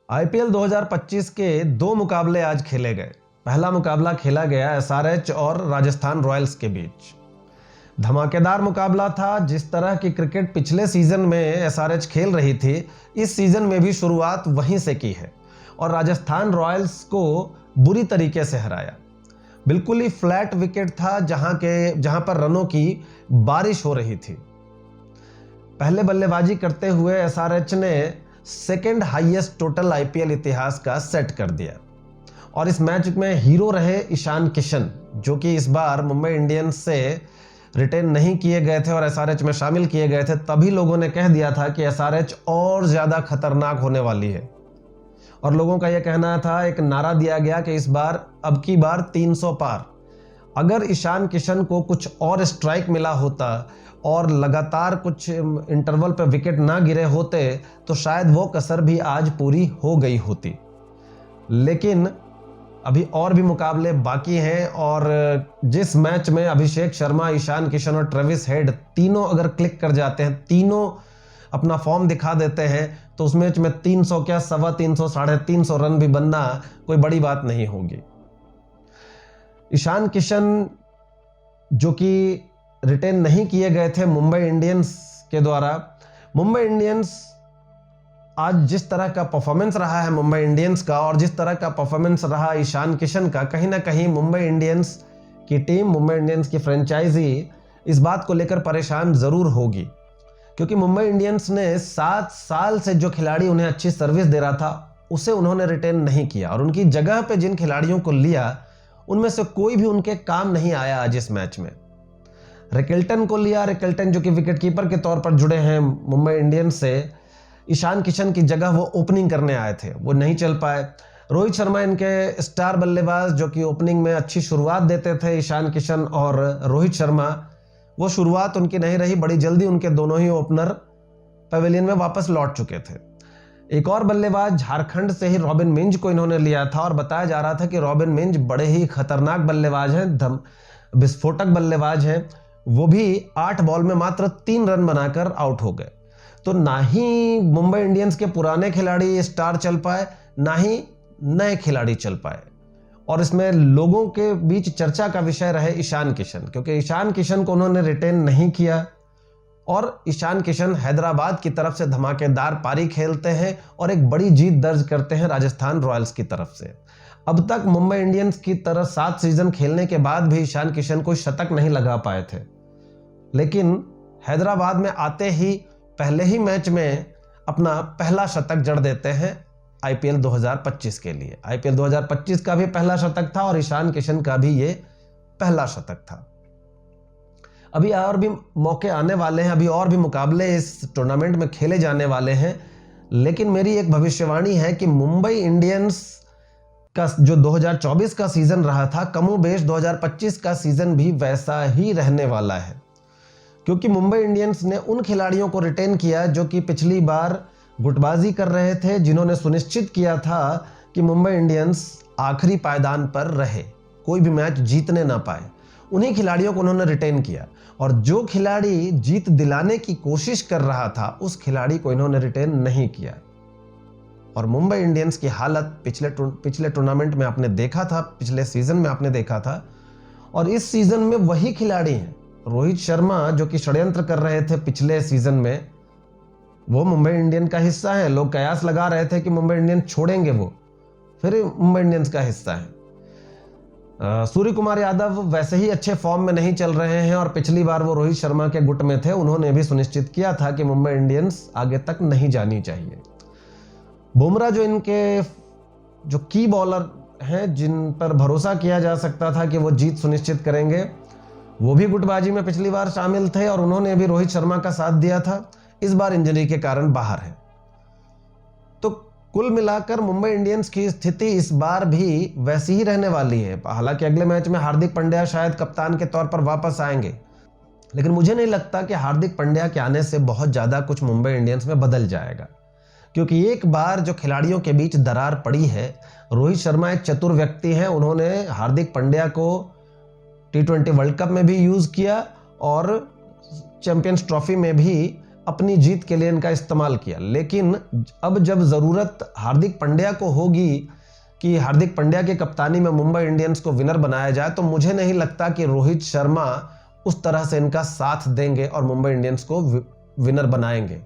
IPL 2025 के दो मुकाबले आज खेले गए। पहला मुकाबला खेला गया एसआरएच और राजस्थान रॉयल्स के बीच। धमाकेदार मुकाबला था। जिस तरह की क्रिकेट पिछले सीजन में एसआरएच खेल रही थी, इस सीजन में भी शुरुआत वहीं से की है और राजस्थान रॉयल्स को बुरी तरीके से हराया। बिल्कुल ही फ्लैट विकेट था जहां पर रनों की बारिश हो रही थी। पहले बल्लेबाजी करते हुए एसआरएच ने सेकेंड हाईएस्ट टोटल आईपीएल इतिहास का सेट कर दिया और इस मैच में हीरो रहे ईशान किशन, जो कि इस बार मुंबई इंडियंस से रिटेन नहीं किए गए थे और एसआरएच में शामिल किए गए थे। तभी लोगों ने कह दिया था कि एसआरएच और ज्यादा खतरनाक होने वाली है और लोगों का यह कहना था, एक नारा दिया गया कि इस बार अब की बार 300 पार। अगर ईशान किशन को कुछ और स्ट्राइक मिला होता और लगातार कुछ इंटरवल पर विकेट ना गिरे होते तो शायद वो कसर भी आज पूरी हो गई होती। लेकिन अभी और भी मुकाबले बाकी हैं और जिस मैच में अभिषेक शर्मा, ईशान किशन और ट्रेविस हेड तीनों अगर क्लिक कर जाते हैं, तीनों अपना फॉर्म दिखा देते हैं, तो उस मैच में 300 क्या 350, 350 रन भी बनना कोई बड़ी बात नहीं होगी। ईशान किशन जो कि रिटेन नहीं किए गए थे मुंबई इंडियंस के द्वारा, मुंबई इंडियंस आज जिस तरह का परफॉर्मेंस रहा है मुंबई इंडियंस का और जिस तरह का परफॉर्मेंस रहा ईशान किशन का, कहीं ना कहीं मुंबई इंडियंस की टीम, मुंबई इंडियंस की फ्रेंचाइजी इस बात को लेकर परेशान जरूर होगी, क्योंकि मुंबई इंडियंस ने 7 साल से जो खिलाड़ी उन्हें अच्छी सर्विस दे रहा था उसे उन्होंने रिटेन नहीं किया और उनकी जगह पे जिन खिलाड़ियों को लिया उनमें से कोई भी उनके काम नहीं आया। आज इस मैच में रिकल्टन को लिया, रिकल्टन जो कि विकेटकीपर के तौर पर जुड़े हैं मुंबई इंडियंस से। ईशान किशन की जगह वो ओपनिंग करने आए थे, वो नहीं चल पाए। रोहित शर्मा इनके स्टार बल्लेबाज जो कि ओपनिंग में अच्छी शुरुआत देते थे, ईशान किशन और रोहित शर्मा, वो शुरुआत उनकी नहीं रही। बड़ी जल्दी उनके दोनों ही ओपनर पवेलियन में वापस लौट चुके थे। एक और बल्लेबाज झारखंड से ही रॉबिन मिंज को इन्होंने लिया था और बताया जा रहा था कि रॉबिन मिंज बड़े ही खतरनाक बल्लेबाज हैं, विस्फोटक बल्लेबाज हैं। वो भी 8 बॉल में मात्र 3 रन बनाकर आउट हो गए। तो ना ही मुंबई इंडियंस के पुराने खिलाड़ी स्टार चल पाए, ना ही नए खिलाड़ी चल पाए और इसमें लोगों के बीच चर्चा का विषय रहे ईशान किशन, क्योंकि ईशान किशन को उन्होंने रिटेन नहीं किया और ईशान किशन हैदराबाद की तरफ से धमाकेदार पारी खेलते हैं और एक बड़ी जीत दर्ज करते हैं राजस्थान रॉयल्स की तरफ से। अब तक मुंबई इंडियंस की तरह 7 सीजन खेलने के बाद भी ईशान किशन कोई शतक नहीं लगा पाए थे, लेकिन हैदराबाद में आते ही पहले ही मैच में अपना पहला शतक जड़ देते हैं आईपीएल 2025 के लिए। आईपीएल 2025 का भी पहला शतक था और ईशान किशन का भी ये पहला शतक था। अभी और भी मौके आने वाले हैं, अभी और भी मुकाबले इस टूर्नामेंट में खेले जाने वाले हैं, लेकिन मेरी एक भविष्यवाणी है कि मुंबई इंडियंस का जो 2024 का सीजन रहा था, कमोबेश 2025 का सीजन भी वैसा ही रहने वाला है, क्योंकि मुंबई इंडियंस ने उन खिलाड़ियों को रिटेन किया जो कि पिछली बार गुटबाजी कर रहे थे, जिन्होंने सुनिश्चित किया था कि मुंबई इंडियंस आखिरी पायदान पर रहे, कोई भी मैच जीतने ना पाए। उन्हीं खिलाड़ियों को उन्होंने रिटेन किया और जो खिलाड़ी जीत दिलाने की कोशिश कर रहा था उस खिलाड़ी को इन्होंने रिटेन नहीं किया। और मुंबई इंडियंस की हालत पिछले टूर्नामेंट में आपने देखा था, पिछले सीजन में आपने देखा था, और इस सीजन में वही खिलाड़ी हैं। रोहित शर्मा जो कि षड्यंत्र कर रहे थे पिछले सीजन में, वो मुंबई इंडियन का हिस्सा है। लोग कयास लगा रहे थे कि मुंबई इंडियंस छोड़ेंगे, वो फिर मुंबई इंडियंस का हिस्सा है। सूर्य कुमार यादव वैसे ही अच्छे फॉर्म में नहीं चल रहे हैं और पिछली बार वो रोहित शर्मा के गुट में थे। उन्होंने भी सुनिश्चित किया था कि मुंबई इंडियंस आगे तक नहीं जानी चाहिए। बुमराह जो इनके जो की बॉलर हैं, जिन पर भरोसा किया जा सकता था कि वो जीत सुनिश्चित करेंगे, वो भी गुटबाजी में पिछली बार शामिल थे और उन्होंने भी रोहित शर्मा का साथ दिया था। इस बार इंजरी के कारण बाहर है। तो कुल मिलाकर मुंबई इंडियंस की स्थिति इस बार भी वैसी ही रहने वाली है। हालांकि अगले मैच में हार्दिक पांड्या शायद कप्तान के तौर पर वापस आएंगे, लेकिन मुझे नहीं लगता कि हार्दिक पांड्या के आने से बहुत ज्यादा कुछ मुंबई इंडियंस में बदल जाएगा, क्योंकि एक बार जो खिलाड़ियों के बीच दरार पड़ी है, रोहित शर्मा एक चतुर व्यक्ति हैं। उन्होंने हार्दिक पांड्या को T20 वर्ल्ड कप में भी यूज किया और चैंपियंस ट्रॉफी में भी अपनी जीत के लिए इनका इस्तेमाल किया। लेकिन अब जब ज़रूरत हार्दिक पांड्या को होगी कि हार्दिक पांड्या की कप्तानी में मुंबई इंडियंस को विनर बनाया जाए, तो मुझे नहीं लगता कि रोहित शर्मा उस तरह से इनका साथ देंगे और मुंबई इंडियंस को विनर बनाएंगे।